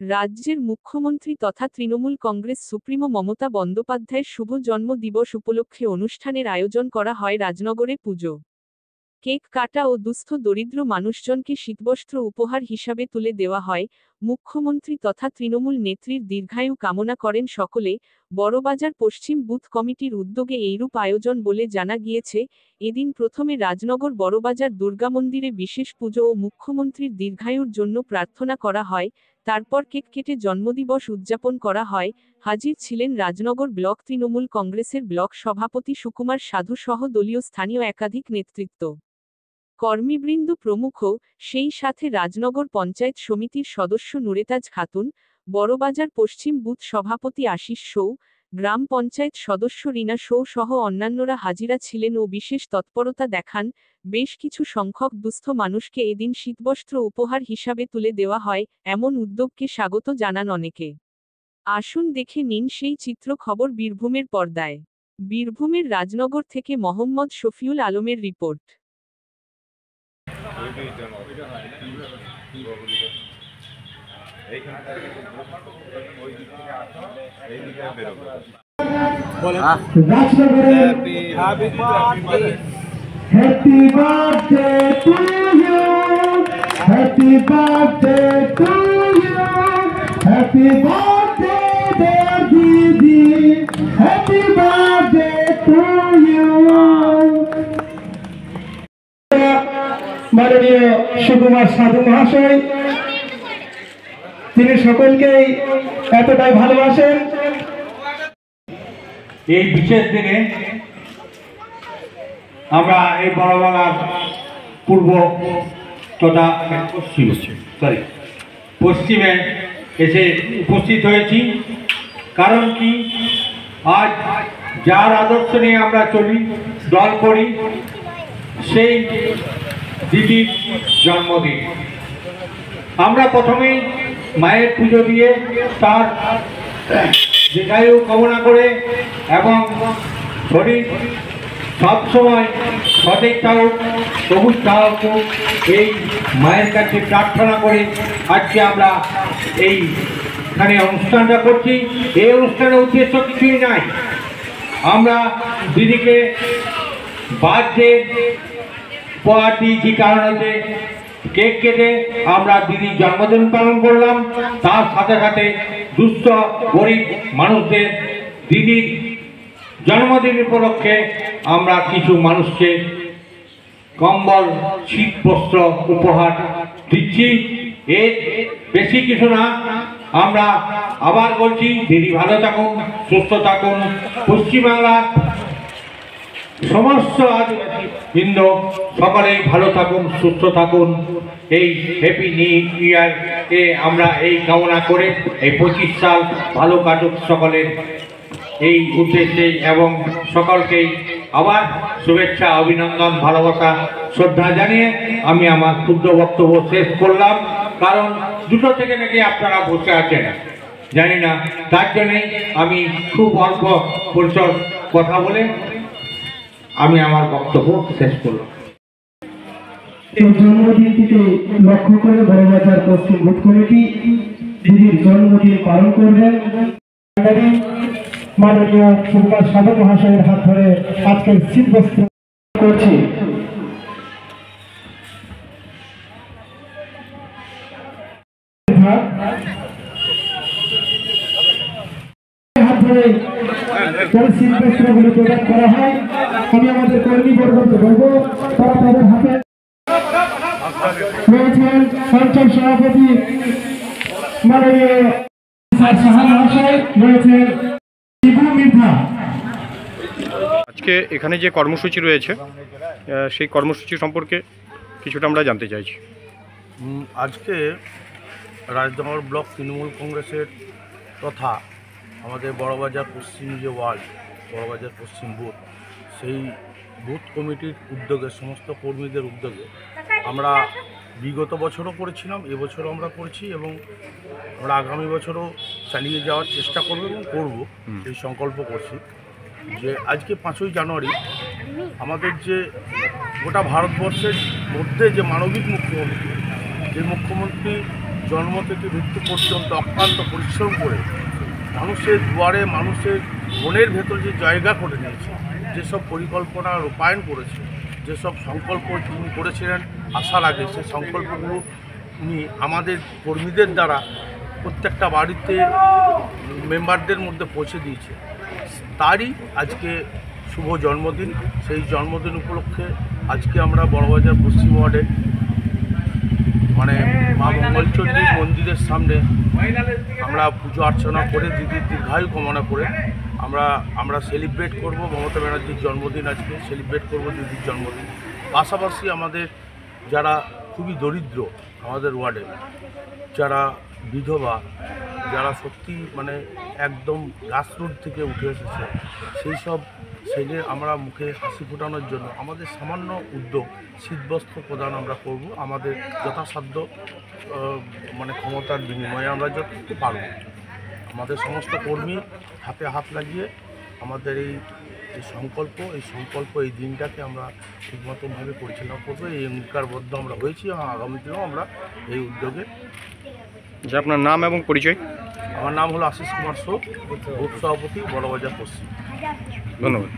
রাজ্যের মুখ্যমন্ত্রী তথা তৃণমূল কংগ্রেস সুপ্রিমো মমতা বন্দ্যোপাধ্যায়ের শুভ জন্ম দিবস উপলক্ষে অনুষ্ঠানের আয়োজন করা হয় রাজনগরে পুজো, কেক কাটা ও দুস্থ দরিদ্র মানুষজনকে শীতবস্ত্র উপহার হিসাবে তুলে দেওয়া হয়। মুখ্যমন্ত্রী তথা তৃণমূল নেত্রীর দীর্ঘায়ু কামনা করেন সকলে। বড়বাজার পশ্চিম বুথ কমিটির উদ্যোগে এইরূপ আয়োজন বলে জানা গিয়েছে। এদিন প্রথমে রাজনগর বড়বাজার দুর্গামন্দিরে বিশেষ পুজো ও মুখ্যমন্ত্রীর দীর্ঘায়ুর জন্য প্রার্থনা করা হয়। তারপর কেক কেটে জন্মদিবস উদযাপন করা হয়। হাজির ছিলেন রাজনগর ব্লক তৃণমূল কংগ্রেসের ব্লক সভাপতি সুকুমার সাধু সহ দলীয় স্থানীয় একাধিক নেতৃত্ব, কর্মীবৃন্দ প্রমুখ। সেই সাথে রাজনগর পঞ্চায়েত সমিতির সদস্য নুরেতাজ খাতুন, বড়বাজার পশ্চিম বুথ সভাপতি আশিস সৌ, গ্রাম পঞ্চায়েত সদস্য রীনা সৌ সহ অন্যান্যরা হাজিরা ছিলেন ও বিশেষ তৎপরতা দেখান। বেশ কিছু সংখ্যক দুস্থ মানুষকে এদিন শীতবস্ত্র উপহার হিসাবে তুলে দেওয়া হয়। এমন উদ্যোগকে স্বাগত জানান অনেকে। আসুন দেখে নিন সেই চিত্র খবর বীরভূমের পর্দায়। বীরভূমের রাজনগর থেকে মোহাম্মদ শফিউল আলমের report. Happy birthday to you. Happy birthday to you. Happy birthday dear Didi. Happy birthday to you. মাননীয় সুকুমার সাধু মহাশয়, তিনি সকলকেই এতটাই ভালোবাসেন। এই বিশেষ দিনে আমরা এই বড়বাজার পূর্ব তথা পশ্চিমে এসে উপস্থিত হয়েছি। কারণ কি, আজ যার আদর্শ নিয়ে আমরা চলি, দল করি, সেই দিদির জন্মদিন। আমরা প্রথমেই মায়ের পুজো দিয়ে তার দীর্ঘায়ু কামনা করে এবং শরীর সবসময় সতেজ থাকুক, সবুজ থাকুক, এই মায়ের কাছে প্রার্থনা করে আজকে আমরা এইখানে অনুষ্ঠানটা করছি। এই অনুষ্ঠানের উদ্দেশ্য কিছুই নাই, আমরা দিদিকে বার্থডে উপহার দিয়েছি। কারণ হচ্ছে কেক কেটে আমরা দিদির জন্মদিন পালন করলাম, তার সাথে সাথে দুস্থ গরিব মানুষদের দিদির জন্মদিন উপলক্ষে আমরা কিছু মানুষকে কম্বল, শীত বস্ত্র উপহার দিচ্ছি। এর বেশি কিছু না। আমরা আবার বলছি, দিদি ভালো থাকুন, সুস্থ থাকুন। পশ্চিমবাংলার সমস্ত আদিবাসী বৃন্দ সকলেই ভালো থাকুন, সুস্থ থাকুন। এই হ্যাপি নিউ ইয়ারকে আমরা এই কামনা করে এই 25 সাল ভালো কাটুক সকলের এই উদ্দেশ্যে, এবং সকলকেই আবার শুভেচ্ছা, অভিনন্দন, ভালোবাসা, শ্রদ্ধা জানিয়ে আমি আমার ক্ষুদ্র বক্তব্য শেষ করলাম। কারণ 2টো থেকে নাকি আপনারা বসে আছেন, জানি না, তার জন্যেই আমি খুব অল্প পরিচয় কথা বলে আমি আমার বক্তব্য শেষ করলাম। জন্মদিনটিকে লক্ষ্য করে বড়বাজার পশ্চিম বুথ কমিটি দিদির জন্মদিন পালন করবেন। মাননীয় সুকুমার সাধু মহাশয়ের হাত ধরে আজকের শীতবস্ত্র করছি। হাত ধরে শীতবস্ত্রগুলো প্রদান করা হয়। আমি আমাদের কর্মীবর্গকে বলবো, তারা তাদের হাতে রয়েছেন পঞ্চম সভাপতি মাননীয় সাহা মহাশয়, রয়েছেন শিবু মির্জা। আজকে এখানে যে কর্মসূচি রয়েছে সেই কর্মসূচি সম্পর্কে কিছুটা আমরা জানতে চাইছি। আজকে রাজনগর ব্লক তৃণমূল কংগ্রেসের তথা আমাদের বড়বাজার পশ্চিম যে ওয়ার্ড, বড়বাজার পশ্চিম বুথ, সেই বুথ কমিটির উদ্যোগে, সমস্ত কর্মীদের উদ্যোগে আমরা বিগত বছরও করেছিলাম, এবছরও আমরা করছি এবং আমরা আগামী বছরও চালিয়ে যাওয়ার চেষ্টা করব এবং করব, এই সংকল্প করছি। যে আজকে 5ই জানুয়ারি আমাদের যে গোটা ভারতবর্ষের মধ্যে যে মানবিক মুখ্যমন্ত্রী, যে মুখ্যমন্ত্রী জন্ম থেকে মৃত্যু পর্যন্ত অক্লান্ত পরিশ্রম করে মানুষের দুয়ারে মানুষের মনের ভেতর যে জায়গা করে নিয়েছে, যেসব পরিকল্পনা রূপায়ণ করেছে, যেসব সংকল্প তিনি করেছিলেন আসার আগে, সেই সংকল্পগুলো উনি আমাদের কর্মীদের দ্বারা প্রত্যেকটা বাড়িতে মেম্বারদের মধ্যে পৌঁছে দিয়েছে। তারই আজকে শুভ জন্মদিন। সেই জন্মদিন উপলক্ষে আজকে আমরা বড়বাজার পশ্চিম ওয়ার্ডে মানে মা মঙ্গলচণ্ডী মন্দিরের সামনে আমরা পুজো অর্চনা করে দিদির দীর্ঘায়ু কামনা করে আমরা সেলিব্রেট করব মমতা ব্যানার্জির জন্মদিন। আজকে সেলিব্রেট করব দিদির জন্মদিন। পাশাপাশি আমাদের যারা খুবই দরিদ্র আমাদের ওয়ার্ডে, যারা বিধবা, যারা সত্যি মানে একদম গ্রাসরুট থেকে উঠে এসেছে, সেই সব ছেলে আমরা মুখে হাসি ফোটানোর জন্য আমাদের সামান্য উদ্যোগ শীতবস্ত্র প্রদান আমরা করব আমাদের যথাসাধ্য মানে ক্ষমতার বিনিময়ে আমরা যতটুকু পারব। আমাদের সমস্ত কর্মী হাতে হাত লাগিয়ে আমাদের এই সংকল্প এই দিনটাকে আমরা ঠিকমতোভাবে পরিচালনা করবো। এই অঙ্গীকারবদ্ধ আমরা হয়েছি এবং আগামী দিনেও আমরা এই উদ্যোগে। যে আপনার নাম এবং পরিচয়? আমার নাম হলো আশিস কুমার শোক, বুথ সভাপতি, বড়বাজার পশ্চিম। ধন্যবাদ।